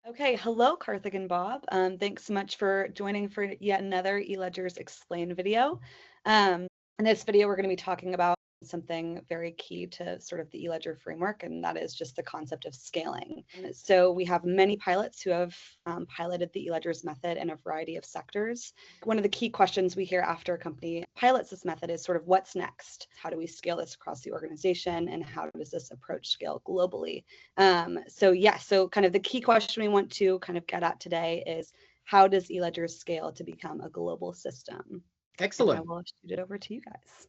Okay, hello, Karthik and Bob. Thanks so much for joining for yet another eLedgers Explain video. In this video, we're going to be talking about something very key to sort of the eLedger framework, and that is just the concept of scaling. So we have many pilots who have piloted the eLedgers method in a variety of sectors. One of the key questions we hear after a company pilots this method is sort of what's next? How do we scale this across the organization, and how does this approach scale globally? So kind of the key question we want to kind of get at today is how does eLedger scale to become a global system? And I Excellent. will shoot it over to you guys.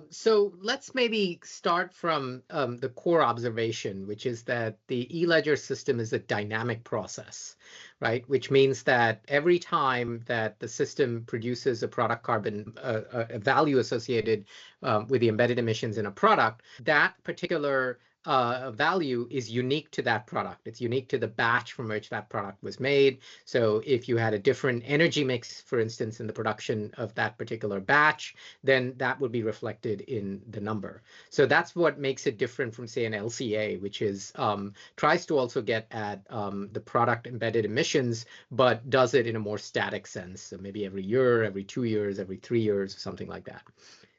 So let's maybe start from the core observation, which is that the e-ledger system is a dynamic process, right? Which means that every time that the system produces a product carbon, a value associated with the embedded emissions in a product, that particular value is unique to that product. It's unique to the batch from which that product was made. So if you had a different energy mix, for instance, in the production of that particular batch, then that would be reflected in the number. So that's what makes it different from, say, an LCA, which is tries to also get at the product embedded emissions, but does it in a more static sense. So maybe every year, every 2 years, every 3 years, or something like that.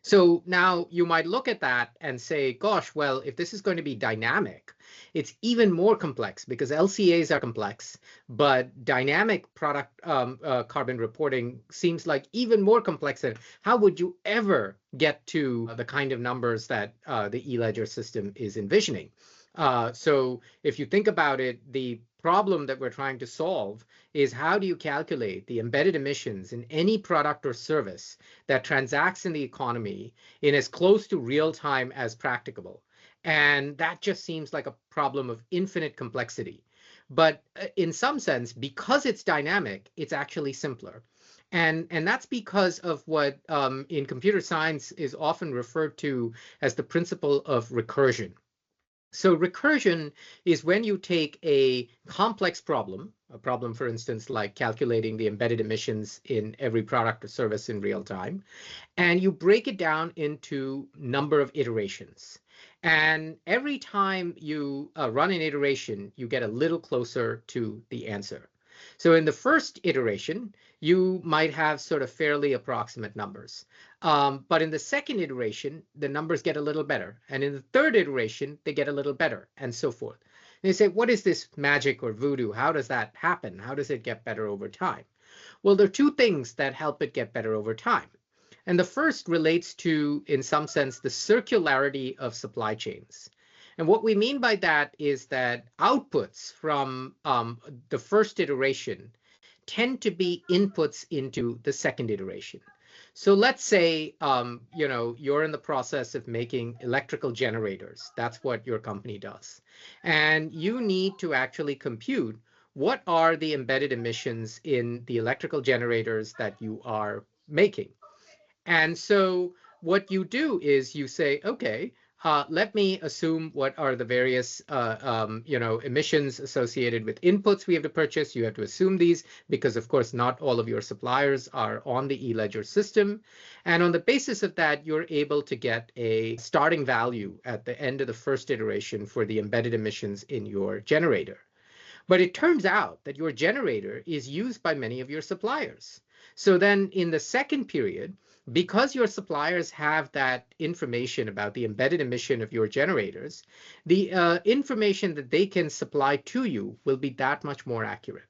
So now you might look at that and say, gosh, well, if this is going to be dynamic, it's even more complex because LCAs are complex, but dynamic product carbon reporting seems like even more complex. And how would you ever get to the kind of numbers that the eLedger system is envisioning? So if you think about it, the problem that we're trying to solve is how do you calculate the embedded emissions in any product or service that transacts in the economy in as close to real time as practicable. And that just seems like a problem of infinite complexity. But in some sense, because it's dynamic, it's actually simpler. And that's because of what in computer science is often referred to as the principle of recursion. So recursion is when you take a complex problem, a problem, for instance, like calculating the embedded emissions in every product or service in real time, and you break it down into number of iterations. And every time you run an iteration, you get a little closer to the answer. So in the first iteration, you might have sort of fairly approximate numbers. But in the second iteration, the numbers get a little better. And in the third iteration, they get a little better, and so forth. And you say, what is this magic or voodoo? How does that happen? How does it get better over time? Well, there are two things that help it get better over time. And the first relates to, in some sense, the circularity of supply chains. And what we mean by that is that outputs from the first iteration tend to be inputs into the second iteration. So let's say you're in the process of making electrical generators. That's what your company does. And you need to actually compute what are the embedded emissions in the electrical generators that you are making. And so what you do is you say, okay, let me assume what are the various emissions associated with inputs we have to purchase. You have to assume these because, of course, not all of your suppliers are on the eLedger system. And on the basis of that, you're able to get a starting value at the end of the first iteration for the embedded emissions in your generator. But it turns out that your generator is used by many of your suppliers. So then in the second period, because your suppliers have that information about the embedded emission of your generators, the information that they can supply to you will be that much more accurate.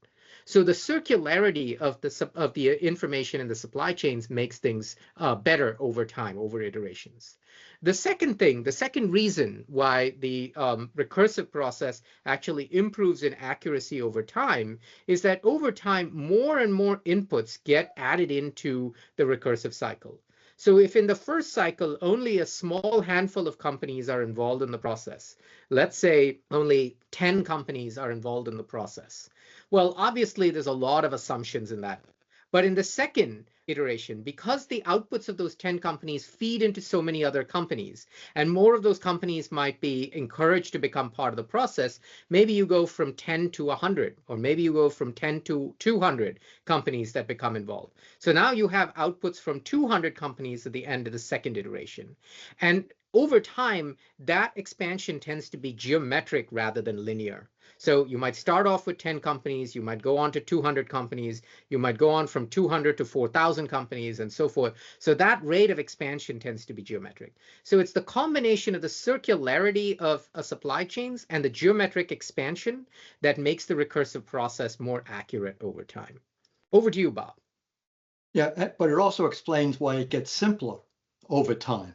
So the circularity of the information in the supply chains makes things better over time, over iterations. The second reason why the recursive process actually improves in accuracy over time is that over time, more and more inputs get added into the recursive cycle. So if in the first cycle, only a small handful of companies are involved in the process, let's say only 10 companies are involved in the process. Well, obviously, there's a lot of assumptions in that. But in the second iteration, because the outputs of those 10 companies feed into so many other companies, and more of those companies might be encouraged to become part of the process, maybe you go from 10 to 100, or maybe you go from 10 to 200 companies that become involved. So now you have outputs from 200 companies at the end of the second iteration. And over time, that expansion tends to be geometric rather than linear. So you might start off with 10 companies, you might go on to 200 companies, you might go on from 200 to 4,000 companies, and so forth. So that rate of expansion tends to be geometric. So it's the combination of the circularity of supply chains and the geometric expansion that makes the recursive process more accurate over time. Over to you, Bob. Yeah, but it also explains why it gets simpler over time.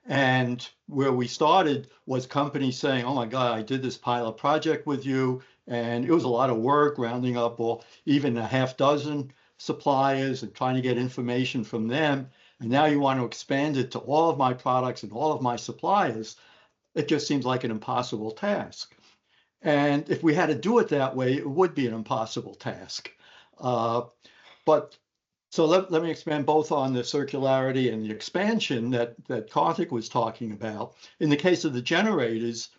And where we started was companies saying, oh my God, I did this pilot project with you, and it was a lot of work rounding up even a half dozen suppliers and trying to get information from them. And now you want to expand it to all of my products and all of my suppliers. It just seems like an impossible task. And if we had to do it that way, it would be an impossible task. So let me expand both on the circularity and the expansion that Karthik was talking about. In the case of the generators,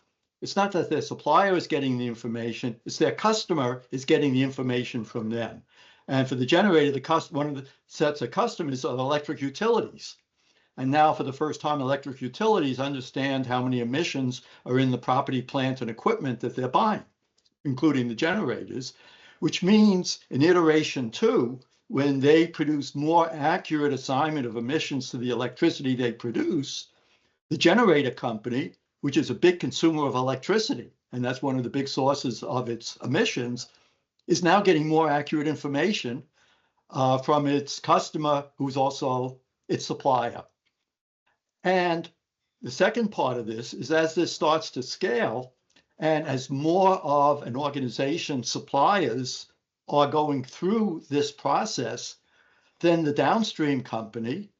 it's not that their supplier is getting the information, it's their customer is getting the information from them. And for the generator, one of the sets of customers are electric utilities. And now for the first time, electric utilities understand how many emissions are in the property, plant, and equipment that they're buying, including the generators, which means in iteration 2, when they produce more accurate assignment of emissions to the electricity they produce, the generator company, which is a big consumer of electricity, and that's one of the big sources of its emissions, is now getting more accurate information from its customer, who's also its supplier. And the second part of this is as this starts to scale, and as more of an organization's suppliers are going through this process, then the downstream company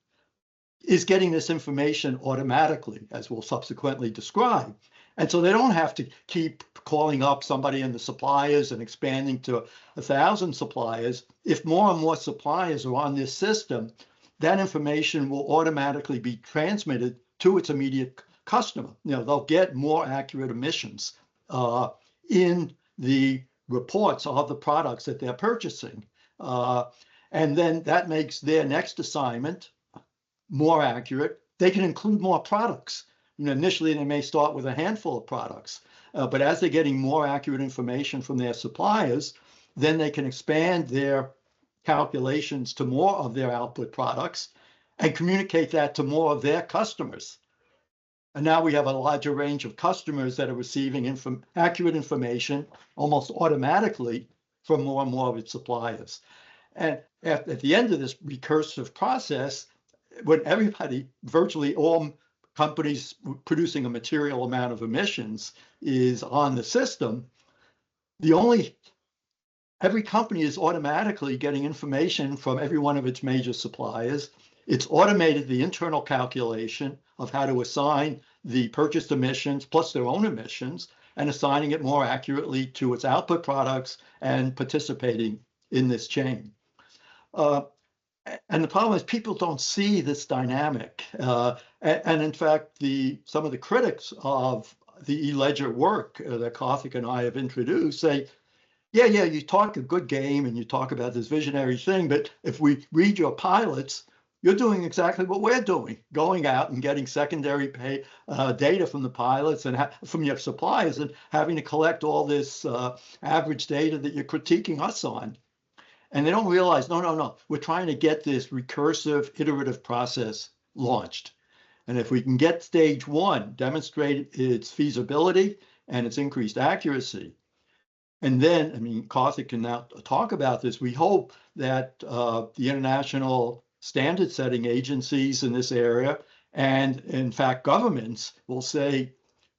is getting this information automatically, as we'll subsequently describe. And so they don't have to keep calling up somebody in the suppliers and expanding to 1,000 suppliers. If more and more suppliers are on this system, that information will automatically be transmitted to its immediate customer. They'll get more accurate emissions in the reports of the products that they're purchasing. And then that makes their next assignment more accurate. They can include more products. Initially, they may start with a handful of products, but as they're getting more accurate information from their suppliers, then they can expand their calculations to more of their output products and communicate that to more of their customers. And now we have a larger range of customers that are receiving accurate information almost automatically from more and more of its suppliers. And at the end of this recursive process, when virtually all companies producing a material amount of emissions is on the system, every company is automatically getting information from every one of its major suppliers. It's automated the internal calculation of how to assign the purchased emissions plus their own emissions and assigning it more accurately to its output products and participating in this chain. And the problem is people don't see this dynamic. And in fact, some of the critics of the eLedger work that Karthik and I have introduced say, yeah, you talk a good game and you talk about this visionary thing, but if we read your pilots, you're doing exactly what we're doing, going out and getting secondary data from the pilots and from your suppliers and having to collect all this average data that you're critiquing us on. And they don't realize, no, we're trying to get this recursive iterative process launched. And if we can get stage 1, demonstrate its feasibility and its increased accuracy, and then, Karthik can now talk about this, we hope that the international standard setting agencies in this area and in fact governments will say,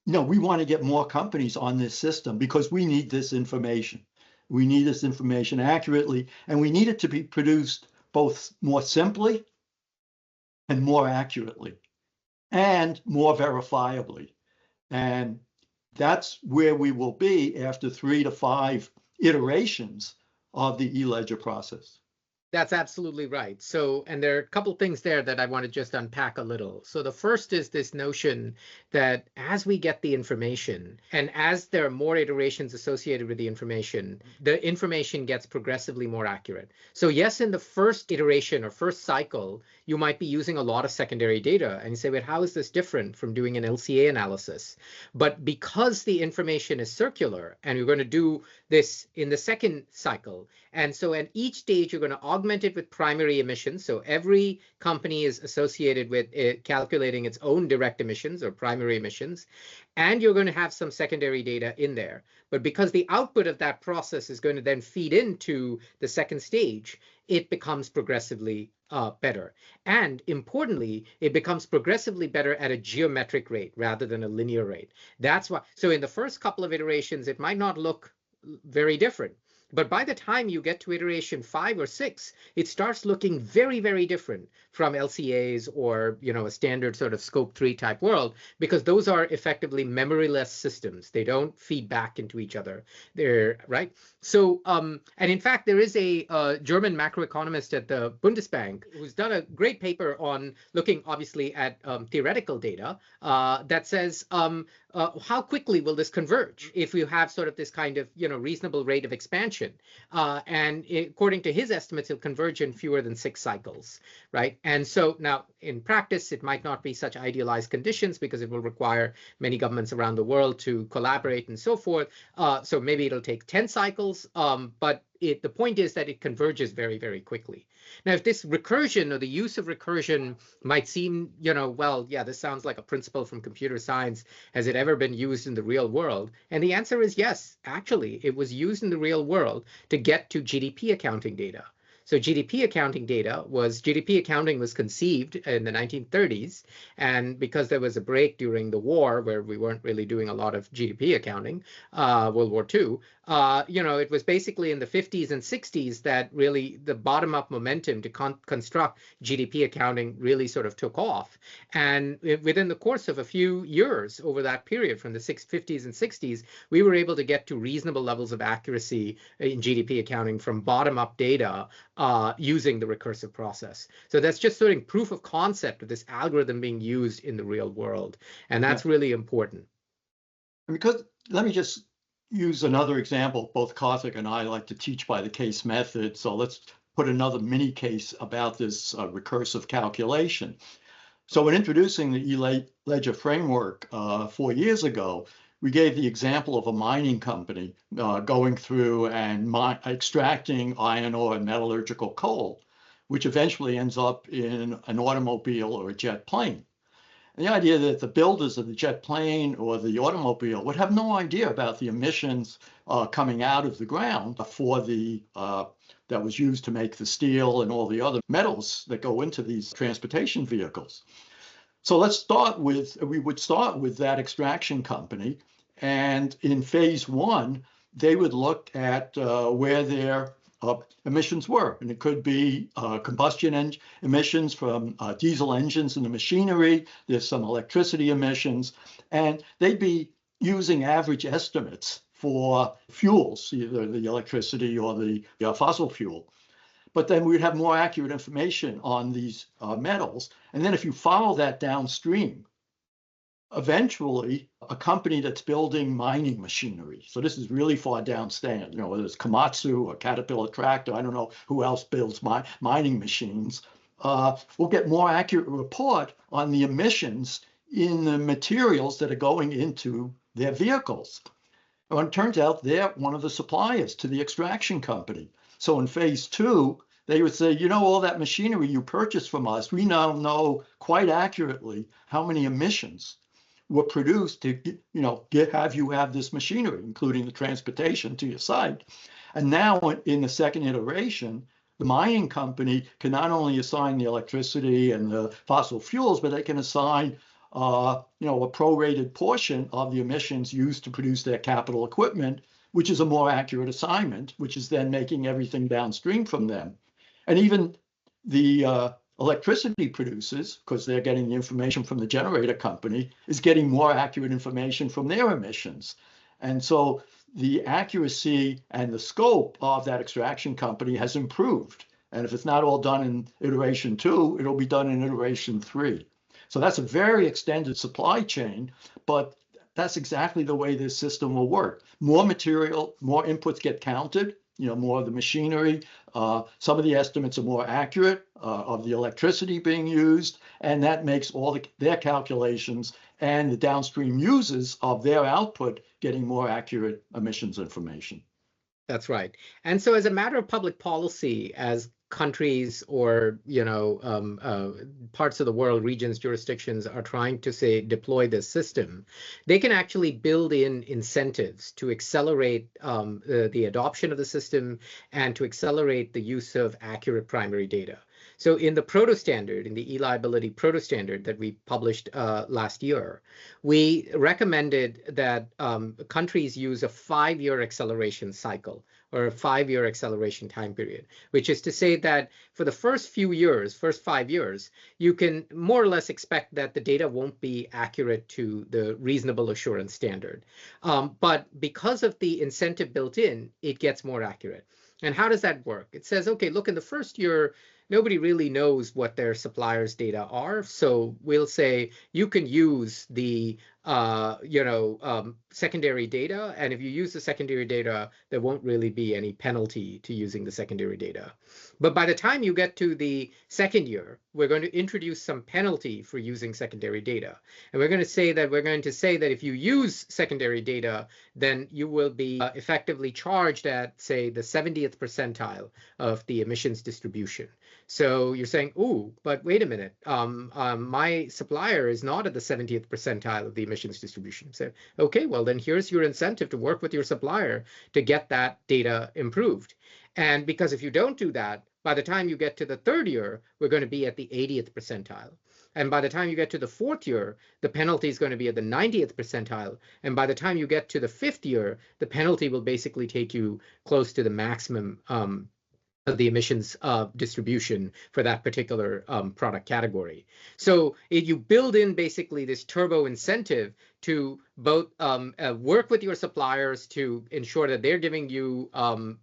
we want to get more companies on this system because we need this information. We need this information accurately, and we need it to be produced both more simply and more accurately and more verifiably. And that's where we will be after 3 to 5 iterations of the eLedger process. That's absolutely right. So, and there are a couple things there that I want to just unpack a little. So the first is this notion that as we get the information and as there are more iterations associated with the information gets progressively more accurate. So yes, in the first iteration or first cycle, you might be using a lot of secondary data and you say, well, how is this different from doing an LCA analysis? But because the information is circular and you're going to do this in the second cycle, and so at each stage, you're going to augment it with primary emissions. So every company is associated with calculating its own direct emissions or primary emissions. And you're going to have some secondary data in there. But because the output of that process is going to then feed into the second stage, it becomes progressively better. And importantly, it becomes progressively better at a geometric rate rather than a linear rate. That's why. So in the first couple of iterations, it might not look very different. But by the time you get to iteration 5 or 6, it starts looking very, very different from LCAs or, a standard sort of scope 3 type world, because those are effectively memoryless systems. They don't feed back into each other. They're right. So, and in fact, there is a German macroeconomist at the Bundesbank who's done a great paper on looking obviously at theoretical data that says, how quickly will this converge if you have sort of this kind of reasonable rate of expansion? And according to his estimates, it'll converge in fewer than 6 cycles, right? And so now in practice, it might not be such idealized conditions because it will require many governments around the world to collaborate and so forth. So maybe it'll take 10 cycles, but the point is that it converges very, very quickly. Now, if this recursion or the use of recursion might seem, well, yeah, this sounds like a principle from computer science. Has it ever been used in the real world? And the answer is yes. Actually, it was used in the real world to get to GDP accounting data. So GDP accounting was conceived in the 1930s. And because there was a break during the war where we weren't really doing a lot of GDP accounting, World War II, it was basically in the 50s and 60s that really the bottom-up momentum to construct GDP accounting really sort of took off. And within the course of a few years over that period, from the 50s and 60s, we were able to get to reasonable levels of accuracy in GDP accounting from bottom-up data using the recursive process. So that's just sort of proof of concept of this algorithm being used in the real world. And that's really important. Because let me just use another example. Both Karthik and I like to teach by the case method. So let's put another mini case about this recursive calculation. So when introducing the E-Ledger framework 4 years ago, we gave the example of a mining company going through and extracting iron ore and metallurgical coal, which eventually ends up in an automobile or a jet plane. And the idea that the builders of the jet plane or the automobile would have no idea about the emissions coming out of the ground for that was used to make the steel and all the other metals that go into these transportation vehicles. So we would start with that extraction company. And in phase 1, they would look at where their emissions were. And it could be combustion emissions from diesel engines in the machinery. There's some electricity emissions. And they'd be using average estimates for fuels, either the electricity or the fossil fuel. But then we'd have more accurate information on these metals. And then if you follow that downstream, eventually a company that's building mining machinery, so this is really far downstream, whether it's Komatsu or Caterpillar Tractor, I don't know who else builds mining machines, will get more accurate report on the emissions in the materials that are going into their vehicles. And it turns out they're one of the suppliers to the extraction company. So in phase 2, they would say, all that machinery you purchased from us, we now know quite accurately how many emissions were produced to, have this machinery, including the transportation to your site. And now in the second iteration, the mining company can not only assign the electricity and the fossil fuels, but they can assign a prorated portion of the emissions used to produce their capital equipment, which is a more accurate assignment, which is then making everything downstream from them. And even the electricity producers, because they're getting the information from the generator company, is getting more accurate information from their emissions. And so the accuracy and the scope of that extraction company has improved And if it's not all done in iteration 2, it'll be done in iteration 3. So that's a very extended supply chain, but that's exactly the way this system will work. More material, more inputs get counted, more of the machinery. Some of the estimates are more accurate of the electricity being used, and that makes all their calculations and the downstream users of their output getting more accurate emissions information. That's right. And so as a matter of public policy, as countries or parts of the world, regions, jurisdictions are trying to say deploy this system, they can actually build in incentives to accelerate the adoption of the system and to accelerate the use of accurate primary data. So in the proto standard, in the e-liability proto standard that we published last year, we recommended that countries use a 5-year acceleration cycle or a 5-year acceleration time period, which is to say that for the first 5 years, you can more or less expect that the data won't be accurate to the reasonable assurance standard. But because of the incentive built in, it gets more accurate. And how does that work? It says, okay, look, in the first year, nobody really knows what their suppliers' data are. So we'll say you can use the secondary data. And if you use the secondary data, there won't really be any penalty to using the secondary data. But by the time you get to the second year, we're going to introduce some penalty for using secondary data. And we're going to say that if you use secondary data, then you will be effectively charged at, say, the 70th percentile of the emissions distribution. So you're saying, ooh, but wait a minute, my supplier is not at the 70th percentile of the emissions distribution. So, okay, well, then here's your incentive to work with your supplier to get that data improved. And because if you don't do that, by the time you get to the third year, we're going to be at the 80th percentile. And by the time you get to the fourth year, the penalty is going to be at the 90th percentile. And by the time you get to the fifth year, the penalty will basically take you close to the maximum of the emissions distribution for that particular product category. So you build in basically this turbo incentive to both work with your suppliers to ensure that they're giving you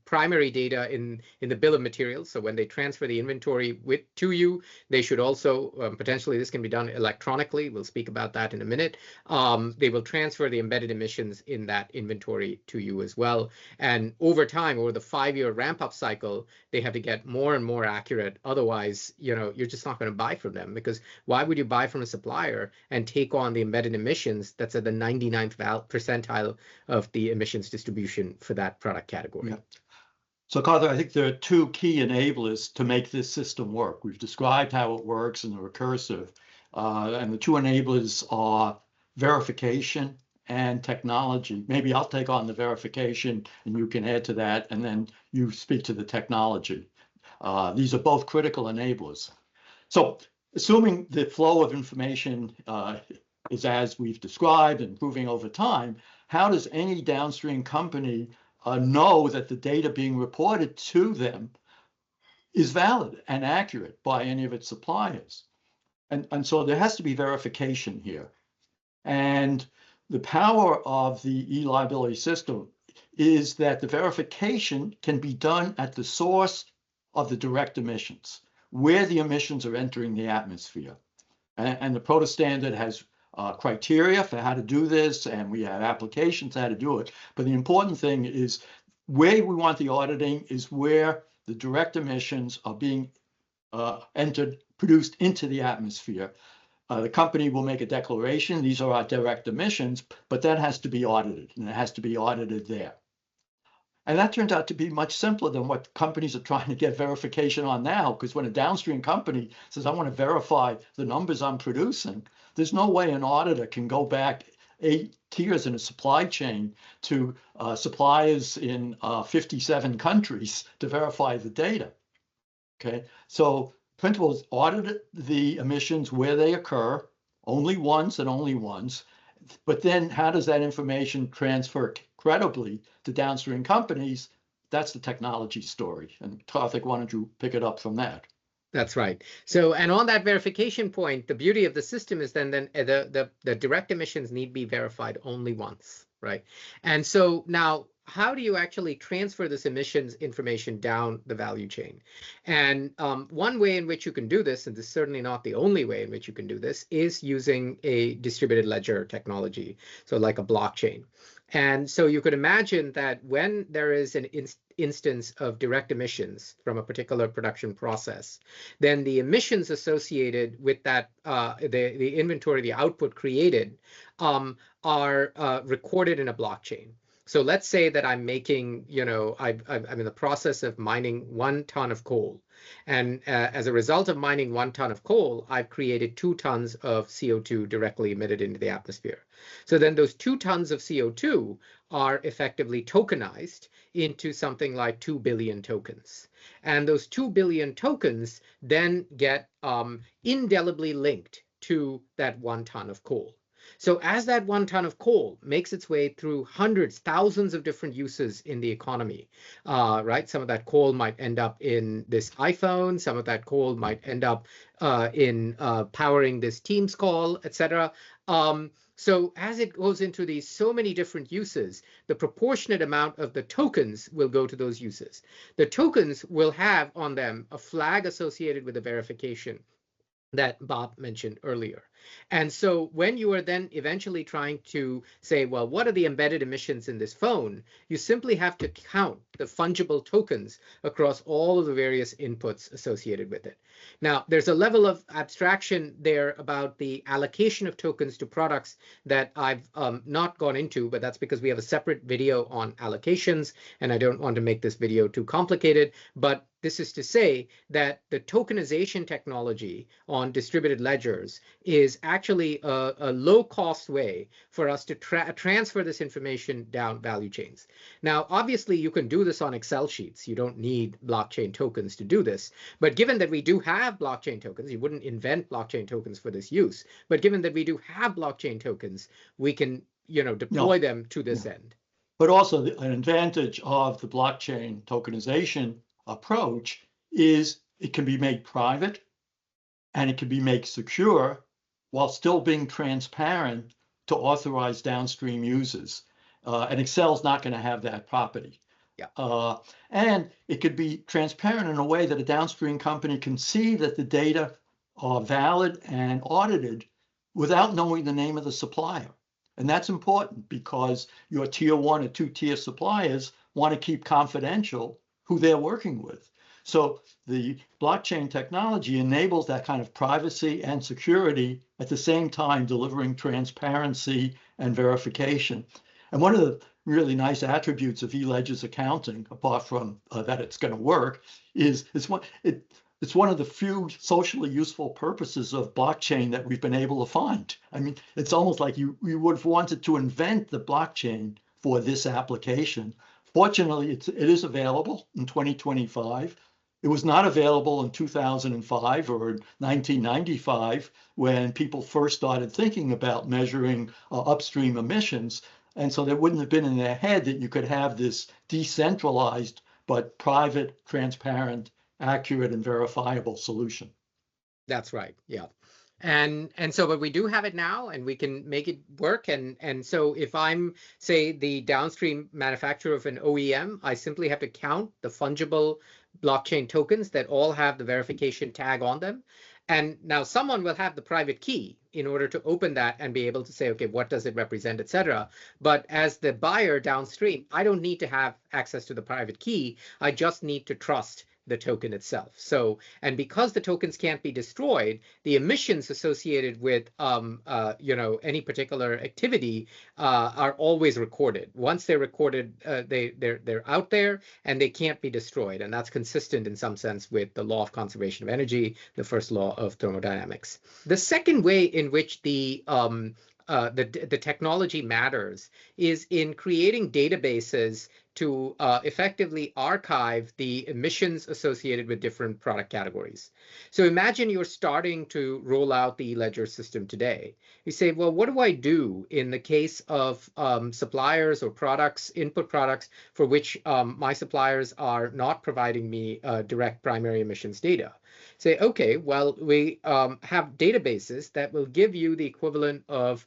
primary data in the bill of materials. So when they transfer the inventory to you, they should also, potentially this can be done electronically. We'll speak about that in a minute. They will transfer the embedded emissions in that inventory to you as well. And over time, over the 5-year ramp-up cycle, they have to get more and more accurate. Otherwise, you're just not going to buy from them, because why would you buy from a supplier and take on the embedded emissions that's at the 99th percentile of the emissions distribution for that product category? Yeah. So, Karthik, I think there are 2 key enablers to make this system work. We've described how it works in the recursive, and the 2 enablers are verification and technology. Maybe I'll take on the verification and you can add to that, and then you speak to the technology. These are both critical enablers. So assuming the flow of information is as we've described, improving over time, how does any downstream company know that the data being reported to them is valid and accurate by any of its suppliers? And so there has to be verification here. And the power of the e-liability system is that the verification can be done at the source of the direct emissions, where the emissions are entering the atmosphere. And the proto standard has criteria for how to do this, and we have applications how to do it. But the important thing is where we want the auditing is where the direct emissions are being produced into the atmosphere. The company will make a declaration, these are our direct emissions, but that has to be audited, and it has to be audited there. And that turns out to be much simpler than what companies are trying to get verification on now, because when a downstream company says, I want to verify the numbers I'm producing, there's no way an auditor can go back 8 tiers in a supply chain to suppliers in 57 countries to verify the data. Okay, so Principle is audit the emissions where they occur, only once and only once. But then how does that information transfer credibly to downstream companies? That's the technology story. And Karthik, why don't you pick it up from that? That's right. So, and on that verification point, the beauty of the system is then the direct emissions need be verified only once, right? And so now how do you actually transfer this emissions information down the value chain? And one way in which you can do this, and this is certainly not the only way in which you can do this, is using a distributed ledger technology, so like a blockchain. And so you could imagine that when there is an instance of direct emissions from a particular production process, then the emissions associated with that, the inventory, the output created, are recorded in a blockchain. So let's say that I'm making, I'm in the process of mining 1 ton of coal. And as a result of mining 1 ton of coal, I've created 2 tons of CO2 directly emitted into the atmosphere. So then those 2 tons of CO2 are effectively tokenized into something like 2 billion tokens. And those 2 billion tokens then get indelibly linked to that 1 ton of coal. So as that 1 ton of coal makes its way through hundreds, thousands of different uses in the economy, right? Some of that coal might end up in this iPhone. Some of that coal might end up in powering this Teams call, etc. So as it goes into these so many different uses, the proportionate amount of the tokens will go to those uses. The tokens will have on them a flag associated with the verification that Bob mentioned earlier. And so when you are then eventually trying to say, well, what are the embedded emissions in this phone? You simply have to count the fungible tokens across all of the various inputs associated with it. Now, there's a level of abstraction there about the allocation of tokens to products that I've not gone into, but that's because we have a separate video on allocations, and I don't want to make this video too complicated. But this is to say that the tokenization technology on distributed ledgers is actually a low-cost way for us to transfer this information down value chains. Now, obviously, you can do this on Excel sheets. You don't need blockchain tokens to do this. But given that we do have blockchain tokens, you wouldn't invent blockchain tokens for this use. But given that we do have blockchain tokens, we can, deploy them to this end. But also an advantage of the blockchain tokenization approach is it can be made private and it can be made secure while still being transparent to authorized downstream users. And Excel's not going to have that property. Yeah. And it could be transparent in a way that a downstream company can see that the data are valid and audited without knowing the name of the supplier. And that's important because your tier 1 or 2-tier suppliers want to keep confidential who they're working with. So the blockchain technology enables that kind of privacy and security at the same time delivering transparency and verification. And one of the really nice attributes of eLedger's accounting, apart from that it's going to work, is it's one of the few socially useful purposes of blockchain that we've been able to find. I mean, it's almost like you would have wanted to invent the blockchain for this application. Fortunately, it is available in 2025. It was not available in 2005 or 1995 when people first started thinking about measuring upstream emissions. And so there wouldn't have been in their head that you could have this decentralized but private, transparent, accurate, and verifiable solution. That's right. Yeah. And so, but we do have it now, and we can make it work. And so if I'm, say, the downstream manufacturer of an OEM, I simply have to count the fungible blockchain tokens that all have the verification tag on them. And now someone will have the private key in order to open that and be able to say, okay, what does it represent, et cetera. But as the buyer downstream, I don't need to have access to the private key. I just need to trust the token itself. So, and because the tokens can't be destroyed, the emissions associated with any particular activity are always recorded. Once they're recorded, they're out there and they can't be destroyed. And that's consistent in some sense with the law of conservation of energy, the first law of thermodynamics. The second way in which the technology matters is in creating databases to effectively archive the emissions associated with different product categories. So imagine you're starting to roll out the eLedger system today. You say, well, what do I do in the case of suppliers or products, input products, for which my suppliers are not providing me direct primary emissions data? Say, okay, well, we have databases that will give you the equivalent of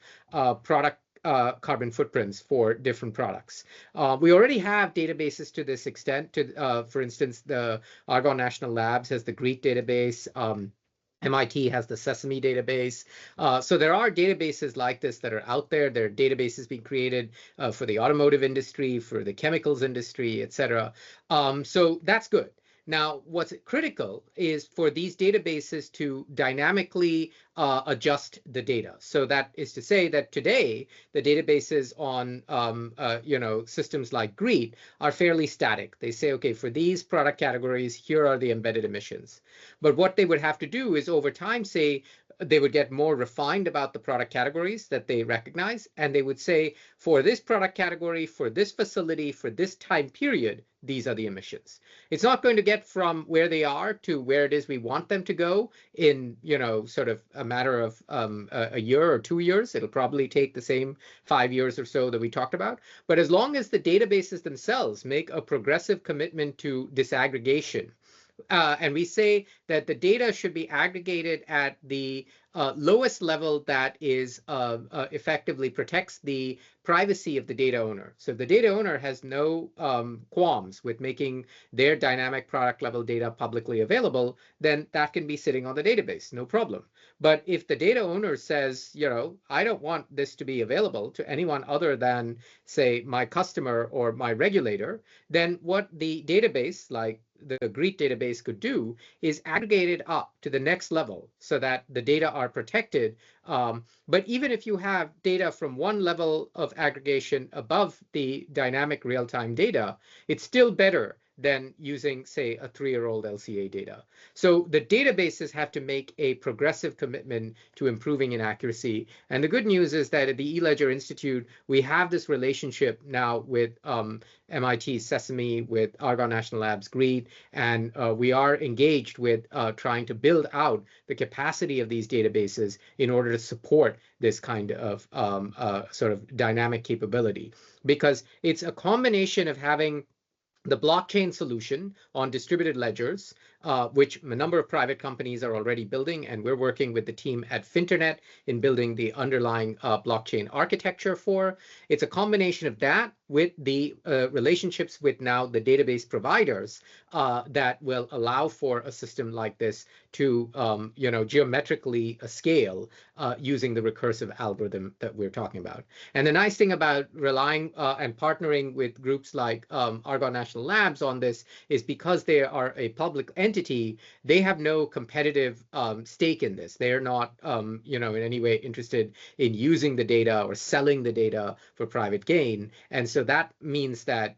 product carbon footprints for different products. We already have databases to this extent. For instance, the Argonne National Labs has the GREET database. MIT has the Sesame database. So there are databases like this that are out there. There are databases being created for the automotive industry, for the chemicals industry, et cetera. So that's good. Now, what's critical is for these databases to dynamically adjust the data. So that is to say that today, the databases on systems like GREET are fairly static. They say, okay, for these product categories, here are the embedded emissions. But what they would have to do is over time say, they would get more refined about the product categories that they recognize. And they would say, for this product category, for this facility, for this time period, these are the emissions. It's not going to get from where they are to where it is we want them to go in, sort of a matter of a year or 2 years. It'll probably take the same 5 years or so that we talked about. But as long as the databases themselves make a progressive commitment to disaggregation, and we say that the data should be aggregated at the lowest level that is effectively protects the privacy of the data owner. So if the data owner has no qualms with making their dynamic product level data publicly available, then that can be sitting on the database, no problem. But if the data owner says, I don't want this to be available to anyone other than, say, my customer or my regulator, then what the database, like the GREET database, could do is aggregate it up to the next level so that the data are protected. But even if you have data from one level of aggregation above the dynamic real-time data, it's still better than using, say, a 3-year-old LCA data. So the databases have to make a progressive commitment to improving in accuracy. And the good news is that at the eLedger Institute, we have this relationship now with MIT Sesame, with Argonne National Labs GREET, and we are engaged with trying to build out the capacity of these databases in order to support this kind of sort of dynamic capability. Because it's a combination of having the blockchain solution on distributed ledgers, which a number of private companies are already building, and we're working with the team at Finternet in building the underlying blockchain architecture for. It's a combination of that with the relationships with now the database providers that will allow for a system like this to geometrically scale using the recursive algorithm that we're talking about. And the nice thing about relying and partnering with groups like Argonne National Labs on this is because they are a public entity, they have no competitive stake in this. They're not in any way interested in using the data or selling the data for private gain. And so that means that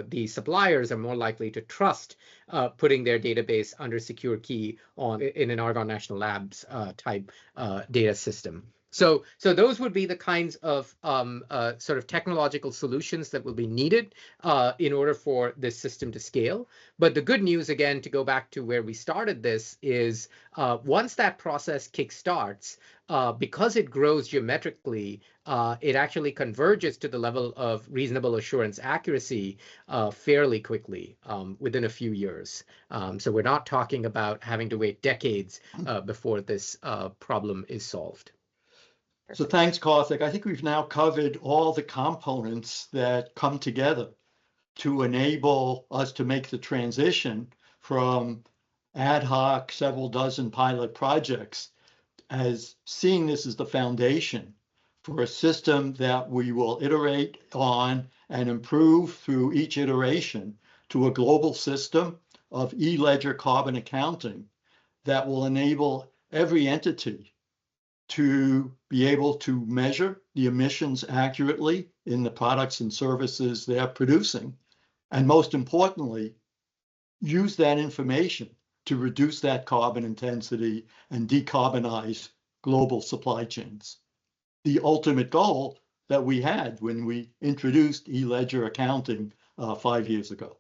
the suppliers are more likely to trust putting their database under secure key in an Argonne National Labs type data system. So those would be the kinds of sort of technological solutions that will be needed in order for this system to scale. But the good news, again, to go back to where we started this, is once that process kickstarts, because it grows geometrically, it actually converges to the level of reasonable assurance accuracy fairly quickly, within a few years. So we're not talking about having to wait decades before this problem is solved. So thanks, Karthik. I think we've now covered all the components that come together to enable us to make the transition from ad hoc several dozen pilot projects as seeing this as the foundation for a system that we will iterate on and improve through each iteration to a global system of eLedger carbon accounting that will enable every entity to be able to measure the emissions accurately in the products and services they're producing, and most importantly, use that information to reduce that carbon intensity and decarbonize global supply chains. The ultimate goal that we had when we introduced eLedger accounting 5 years ago.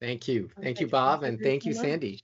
Thank you. Thank you, Bob, and thank you, Sandy.